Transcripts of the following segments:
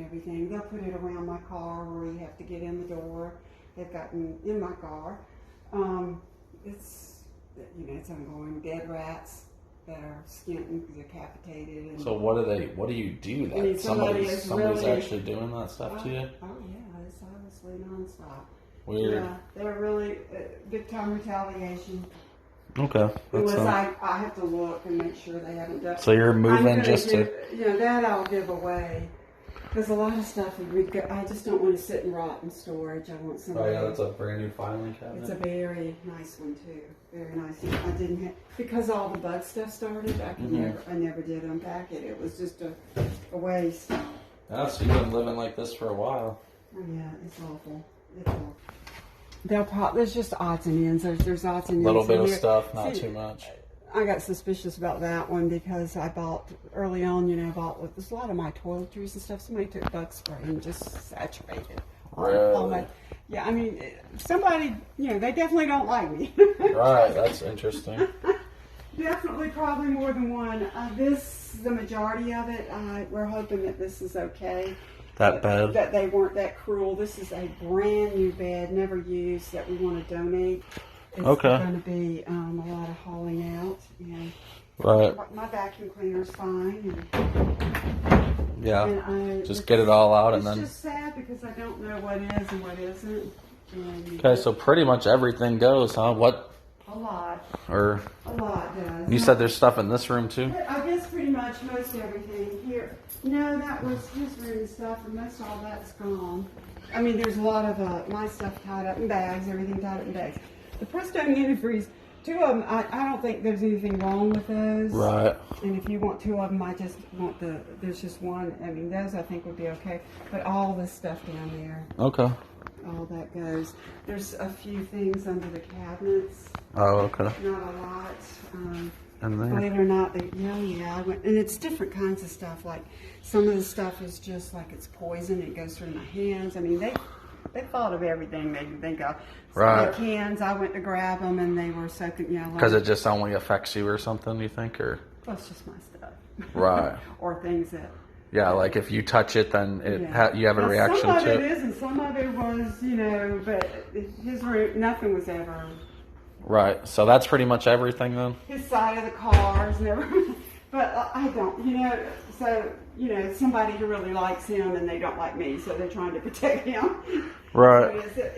everything. They'll put it around my car where you have to get in the door. They've gotten in my car. It's, you know, it's ongoing. Dead rats that are skinned, decapitated. And so what do you do that? Somebody's really, actually doing that stuff to you? Oh yeah, it's obviously nonstop. Weird. Yeah, they're really big time retaliation. Okay. Unless I have to look and make sure they haven't done. So you're moving just to. You know, that I'll give away. Because a lot of stuff, I just don't want to sit and rot in storage. I want somebody. Oh yeah, that's a brand new filing cabinet. It's a very nice one too. Very nice. I didn't have, because all the bug stuff started. I never did unpack it. It was just a waste. Yeah, so you've been living like this for a while. Oh yeah, it's awful. It's awful. There's just odds and ends. There's odds and ends. A little bit of stuff, not too much. I got suspicious about that one because I bought early on. You know, there's a lot of my toiletries and stuff. Somebody took bug spray and just saturated. Really? Yeah, I mean, somebody. You know, they definitely don't like me. Right. That's interesting. Definitely, probably more than one. The majority of it. We're hoping that this is okay. That bed? That they weren't that cruel. This is a brand new bed, never used, that we want to donate. It's going to be a lot of hauling out. And right. My vacuum cleaner's fine. Yeah. And just get it all out and then. It's just sad because I don't know what is and what isn't. And okay, so pretty much everything goes, huh? What? A lot. Or. A lot does. You said there's stuff in this room too? I guess pretty much most everything here. No, that was his room and stuff, and most all that's gone. I mean, there's a lot of my stuff tied up in bags, everything tied up in bags. The Prestone antifreeze, 2 of them, I don't think there's anything wrong with those. Right. And if you want 2 of them, I just want there's just one. I mean, those I think would be okay. But all this stuff down there. Okay. All that goes. There's a few things under the cabinets. Oh, okay. Not a lot. And there. Believe it or not, I went, and it's different kinds of stuff. Like some of the stuff is just like it's poison. It goes through my hands. I mean, they thought of everything they can think of. So right. The cans, I went to grab them, and they were soaking. Because it just only affects you or something, you think, or? Well, it's just my stuff. Right. Or things that. Yeah, like if you touch it, then you have a reaction to it. Some of it is, and some of it was, but his room, nothing was ever. Right, so that's pretty much everything then? His side of the cars and everything. But I don't, so, somebody who really likes him and they don't like me, so they're trying to protect him. Right. So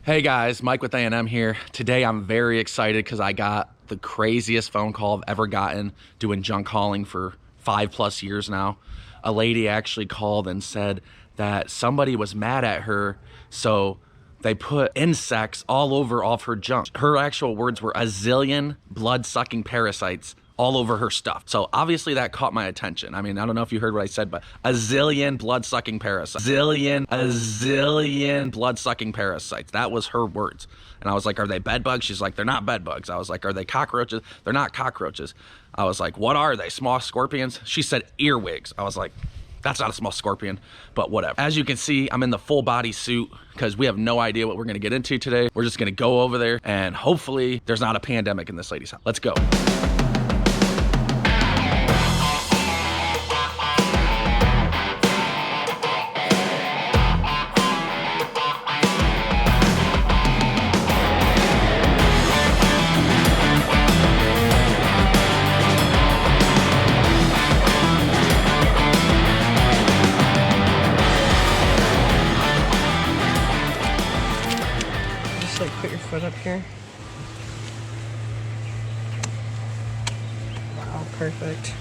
Hey guys, Mike with A&M here. Today I'm very excited because I got the craziest phone call I've ever gotten doing junk hauling for 5+ years now. A lady actually called and said that somebody was mad at her, so they put insects all over off her junk. Her actual words were a zillion blood-sucking parasites all over her stuff. So obviously that caught my attention. I mean, I don't know if you heard what I said, but a zillion blood-sucking parasites. A zillion blood-sucking parasites. That was her words. And I was like, are they bed bugs? She's like, they're not bed bugs. I was like, are they cockroaches? They're not cockroaches. I was like, what are they? Small scorpions? She said earwigs. I was like, that's not a small scorpion, but whatever. As you can see, I'm in the full body suit because we have no idea what we're gonna get into today. We're just gonna go over there and hopefully there's not a pandemic in this lady's house. Let's go. put your foot up here. Wow, perfect.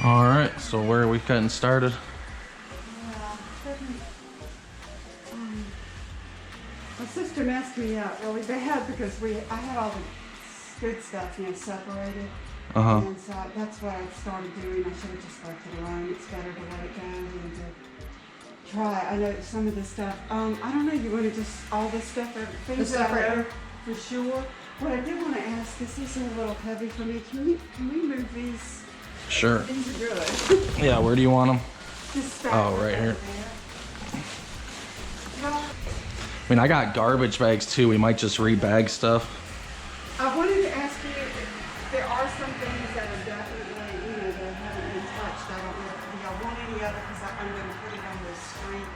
All right, so where are we getting started? My sister messed me up really bad because I had all the good stuff, separated. And so that's what I started doing. I should have just left it alone. It's better to let it go than to try. I know some of this stuff, I don't know, you want to just, all this stuff, things that I know for sure. What I did want to ask is, these are a little heavy for me. Can we move these? Sure. These are good. Yeah, where do you want them? Just stack Oh, it right over here. there. Well, I mean, I got garbage bags too. We might just rebag stuff. I wanted to ask you, there are some things that are definitely, that haven't been touched. I don't know if y'all want any of it because I'm going to put it on the street.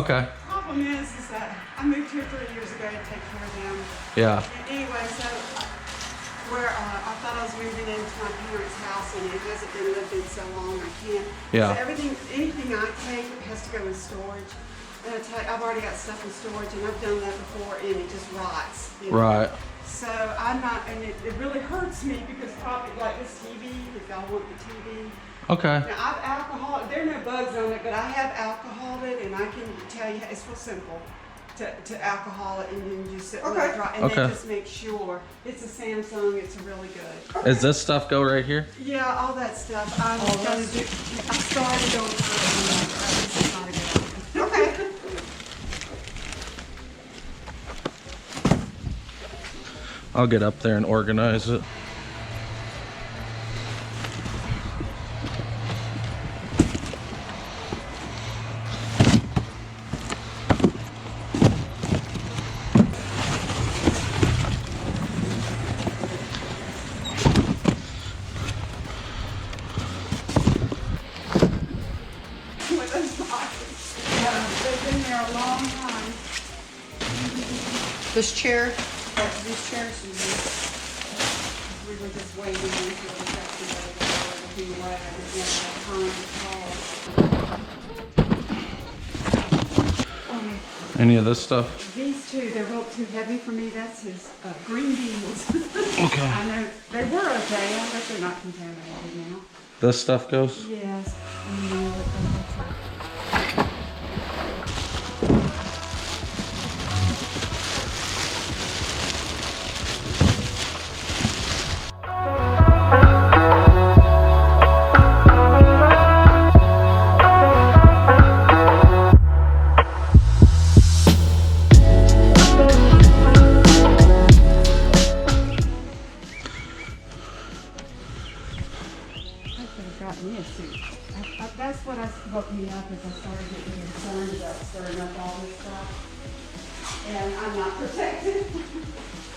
Okay. Problem is that I moved here 3 years ago to take care of them. Yeah. Anyway, so where I thought I was moving into my parents' house and it hasn't been lived in so long, I can't. Yeah. So anything I take has to go in storage. And I've already got stuff in storage and I've done that before and it just rots. Right. So I'm not, and it really hurts me because probably like this TV, if y'all want the TV. Okay. Now I've alcohol, there are no bugs on it, but I have alcoholed it and I can tell you, it's real simple to alcohol it and then you just sit and let it dry. And then just make sure. It's a Samsung, it's really good. Is this stuff go right here? Yeah, all that stuff. I started on this is not a good idea. Okay. I'll get up there and organize it. With those boxes. Yeah, they've been there a long time. This chair, These chairs we were just waiting until we got somebody to go and be away. I didn't have time to call. Any of this stuff? These two, they're a little too heavy for me. That's his green beans. Okay. I know they were okay. I hope they're not contaminated now. This stuff goes? Yes. I know it. Got me a suit. That's what woke me up as I started getting concerned about stirring up all this stuff. And I'm not protected.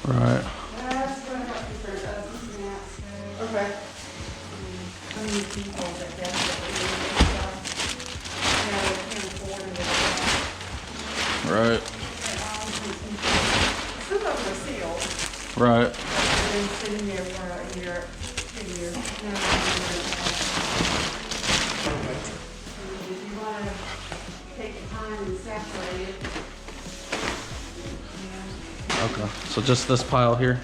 Right. That's what I got concerned about. These mats. Okay. I mean, people that desperately need this stuff. They can't afford it. Right. Some of them are sealed. Right. They've been sitting there for a year, 2 years. If you want to take the time and separate it. Okay. So just this pile here?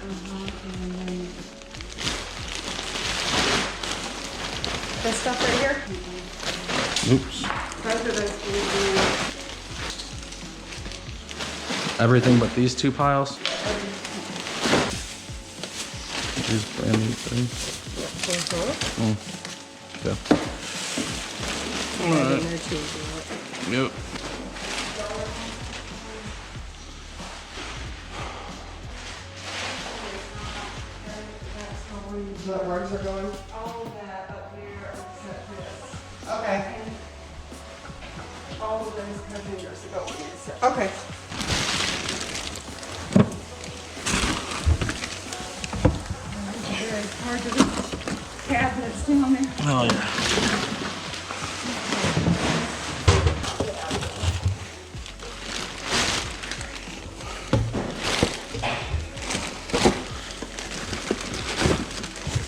this stuff right here. Oops. Both of those can Everything but these two piles? These brand new things. Okay. Alright. Yep. The rugs are going. all of that up here except this. Okay. And all of those containers are going in. So Okay. it's very hard to reach cabinets down there. Oh yeah.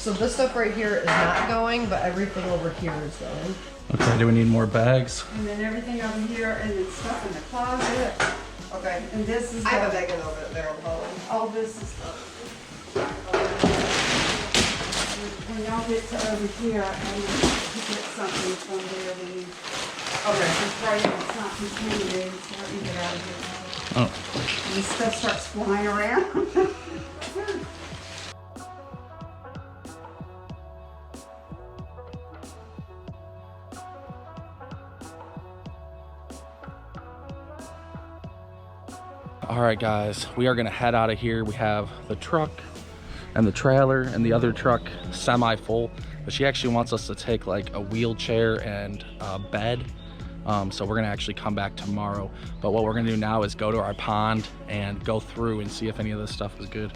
So this stuff right here is not going, but everything over here is going. Okay, do we need more bags? And then everything over here and then stuff in the closet. Okay. And this is I have a the- bag over there on Polly. all this is when y'all get to over here, I need to get something from there when you pray it's not contaminated, so let me get out of here. Oh. And this stuff starts flying around. All right, guys, we are gonna head out of here. We have the truck and the trailer and the other truck semi-full. but she actually wants us to take like a wheelchair and a bed. So we're gonna actually come back tomorrow. But what we're gonna do now is go to our pond and go through and see if any of this stuff is good.